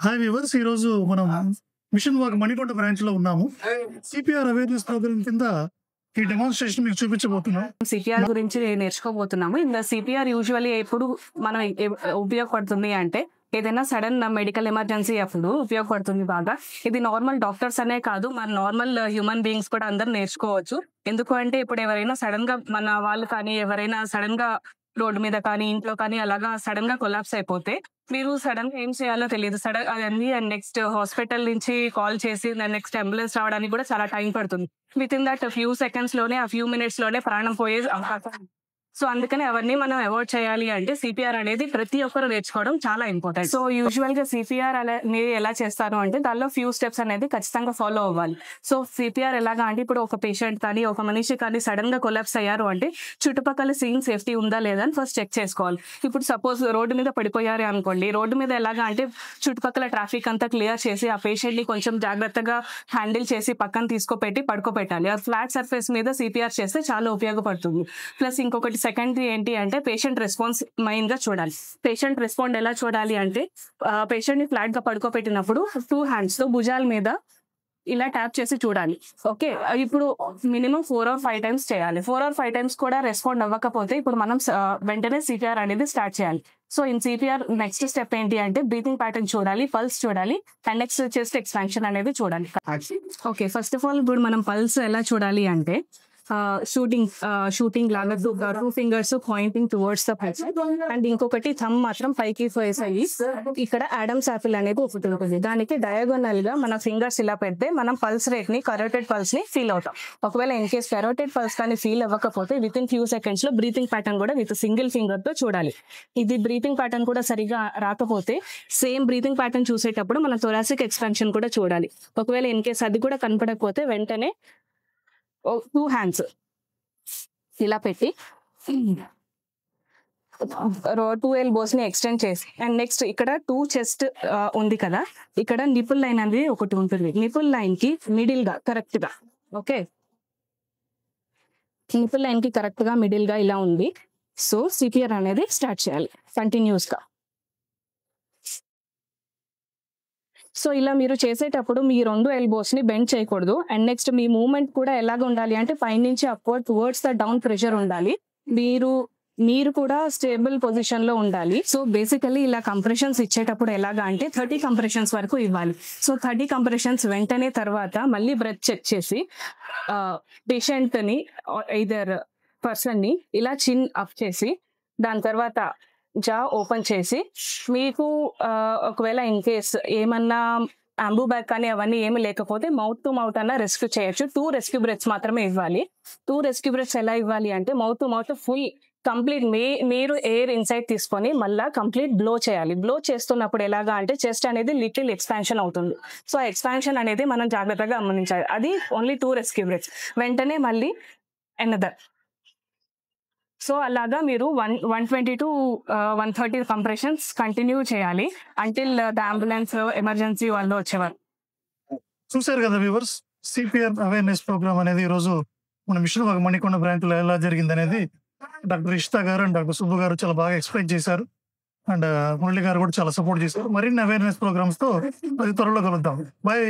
Hi viewers, ఈరోజు మనం machine walk Manikonda branch లో ఉన్నాము. సిపిఆర్ అవేర్నెస్ ప్రోగ్రామ్ కింద ఈ డెమాన్స్ట్రేషన్ మీకు చూపించబోతున్నాం. సిపిఆర్ గురించి నేర్చుకోబోతున్నాము. ఇందులో సిపిఆర్ యూజువల్లీ ఎప్పుడు మనం ఉపయోగపడుతుంది అంటే ఏదైనా సడన్ మెడికల్ ఎమర్జెన్సీ అప్పుడు ఉపయోగపడుతుంది బాగా. ఇది నార్మల్ డాక్టర్స్ అనే కాదు, మన నార్మల్ హ్యూమన్ బీయింగ్స్ కూడా అందరూ నేర్చుకోవచ్చు. ఎందుకు అంటే ఇప్పుడు ఎవరైనా సడన్ గా మన వాళ్ళు కానీ ఎవరైనా సడన్ గా రోడ్డు మీద కానీ ఇంట్లో కానీ అలాగా సడన్ గా కొలాప్స్ అయిపోతే మీరు సడన్ గా ఏం చేయాలో తెలియదు. సడన్ అదండి అండ్ నెక్స్ట్ హాస్పిటల్ నుంచి కాల్ చేసి నెక్స్ట్ అంబులెన్స్ రావడానికి కూడా చాలా టైం పడుతుంది. With in that few seconds లోనే ఆ ఫ్యూ మినిట్స్ లోనే ప్రాణం పోయే అవకాశం. సో అందుకని అవన్నీ మనం అవాయిడ్ చేయాలి అంటే సిపిఆర్ అనేది ప్రతి ఒక్కరు నేర్చుకోవడం చాలా ఇంపార్టెంట్. సో యూజువల్ గా సిపిఆర్ అనేది ఎలా చేస్తారు అంటే దానిలో ఫ్యూ స్టెప్స్ అనేది ఖచ్చితంగా ఫాలో అవ్వాలి. సో సిపిఆర్ ఎలాగా అంటే ఇప్పుడు ఒక పేషెంట్ కానీ ఒక మనిషి కానీ సడన్ గా కొలాప్స్ అయ్యారు అంటే చుట్టుపక్కల సీన్ సేఫ్టీ ఉందా లేదా అని ఫస్ట్ చెక్ చేసుకోవాలి. ఇప్పుడు సపోజ్ రోడ్డు మీద పడిపోయారు అనుకోండి, రోడ్డు మీద ఎలాగా అంటే చుట్టుపక్కల ట్రాఫిక్ అంతా క్లియర్ చేసి ఆ పేషెంట్ ని కొంచెం జాగ్రత్తగా హ్యాండిల్ చేసి పక్కన తీసుకోపెట్టి పడుకోబెట్టాలి. ఆ ఫ్లాట్ సర్ఫేస్ మీద సిపిఆర్ చేస్తే చాలా ఉపయోగపడుతుంది. ప్లస్ ఇంకొకటి సెకండరీ ఏంటి అంటే పేషెంట్ రెస్పాన్స్ మెయిన్ గా చూడాలి. పేషెంట్ రెస్పాండ్ ఎలా చూడాలి అంటే పేషెంట్ ని ఫ్లాట్ గా పడుకోబెట్టినప్పుడు 2 hands తో భుజాల మీద ఇలా ట్యాప్ చేసి చూడాలి. ఓకే, ఇప్పుడు మినిమం 4 or 5 times చేయాలి. 4 or 5 times కూడా రెస్పాండ్ అవ్వకపోతే ఇప్పుడు మనం వెంటనే సిపిఆర్ అనేది స్టార్ట్ చేయాలి. So in CPR next step ఏంటి అంటే బ్రీతింగ్ ప్యాటర్న్ చూడాలి, పల్స్ చూడాలి అండ్ నెక్స్ట్ చెస్ట్ ఎక్స్పాన్షన్ అనేది చూడాలి. ఓకే, ఫస్ట్ ఆఫ్ ఆల్ ఇప్పుడు మనం పల్స్ ఎలా చూడాలి అంటే షూటింగ్ లాగా 2 fingers Poynting towards the person and ఇంకొకటి థంబ్ మాత్రం పైకి ఫేస్ అయ్యి ఇక్కడ ఆడమ్స్ యాపిల్ అనేది ఒకటి ఉంటుంది. దానికి డయాగోనల్ గా మన ఫింగర్స్ ఇలా పెడితే మనం పల్స్ రేట్ ని కరోటెడ్ పల్స్ ని ఫీల్ అవుతాం. ఒకవేళ ఇన్ కేస్ కరోటెడ్ పల్స్ కానీ ఫీల్ అవ్వకపోతే విత్ ఇన్ ఫ్యూ సెకండ్స్ లో బ్రీతింగ్ ప్యాటర్న్ కూడా విత్ సింగిల్ ఫింగర్ తో చూడాలి. ఇది బ్రీతింగ్ ప్యాటర్న్ కూడా సరిగా రాకపోతే సేమ్ బ్రీతింగ్ ప్యాటర్న్ చూసేటప్పుడు మన థొరాసిక్ ఎక్స్పాన్షన్ కూడా చూడాలి. ఒకవేళ ఇన్ కేస్ అది కూడా కనపడకపోతే వెంటనే 2 hands ఇలా పెట్టి 2 elbows ని ఎక్స్టెండ్ చేసి అండ్ నెక్స్ట్ ఇక్కడ 2 చెస్ట్ ఉంది కదా, ఇక్కడ నిపుల్ లైన్ అనేది ఒకటి ఉంటుంది. నిపుల్ లైన్ కి మిడిల్ గా కరెక్ట్ గా, ఓకే, నిపుల్ లైన్ కి కరెక్ట్ గా మిడిల్ గా ఇలా ఉంది. సో సిపిఆర్ అనేది స్టార్ట్ చేయాలి కంటిన్యూస్ గా. సో ఇలా మీరు చేసేటప్పుడు మీ 2 elbows ని బెండ్ చేయకూడదు అండ్ నెక్స్ట్ మీ మూవ్మెంట్ కూడా ఎలాగ ఉండాలి అంటే పైనుంచి upward towards the down pressure ఉండాలి. మీరు కూడా స్టేబుల్ పొజిషన్ లో ఉండాలి. సో బేసికలీ ఇలా కంప్రెషన్స్ ఇచ్చేటప్పుడు ఎలాగా అంటే 30 compressions వరకు ఇవ్వాలి. సో 30 compressions వెంటనే తర్వాత మళ్ళీ బ్రెత్ చెక్ చేసి పేషెంట్ ని ఐదర్ పర్సన్ ని ఇలా చిన్ అప్ చేసి దాని తర్వాత జా ఓపెన్ చేసి మీకు ఒకవేళ ఇన్ కేస్ ఏమన్నా అంబూ బ్యాగ్ కానీ అవన్నీ ఏమి లేకపోతే మౌత్ టు మౌత్ అన్న రెస్క్యూ చేయొచ్చు. 2 rescue breaths మాత్రమే ఇవ్వాలి. 2 rescue breaths ఎలా ఇవ్వాలి అంటే mouth to mouth full complete మీరు ఎయిర్ ఇన్సైడ్ తీసుకొని మళ్ళీ కంప్లీట్ బ్లో చేయాలి. బ్లో చేస్తున్నప్పుడు ఎలాగా అంటే చెస్ట్ అనేది లిటిల్ ఎక్స్పాన్షన్ అవుతుంది. సో ఎక్స్పాన్షన్ అనేది మనం జాగ్రత్తగా గమనించాలి. అది ఓన్లీ 2 rescue breaths. వెంటనే మళ్ళీ అనదర్. సో అలాగా మీరు 120 to 130 compressions కంటిన్యూ చేయాలి అంటిల్ ద అంబులెన్స్ ఎమర్జెన్సీ వాళ్ళు వచ్చేవారు. చూశారు కదా వ్యూవర్స్, సిపిఆర్ అవేర్నెస్ ప్రోగ్రామ్ అనేది ఈరోజు మన మిషన్ వాక్ మణికొండ బ్రాంచ్ లో ఎలా జరిగింది అనేది డాక్టర్ ఇషితా గారు అండ్ డాక్టర్ సుబ్బు గారు చాలా బాగా ఎక్స్ప్లెయిన్ చేశారు. అండ్ మురళి గారు కూడా చాలా సపోర్ట్ చేశారు. మరిన్ని అవేర్నెస్ ప్రోగ్రామ్స్ తో అది త్వరలో కలుద్దాం. బాయ్.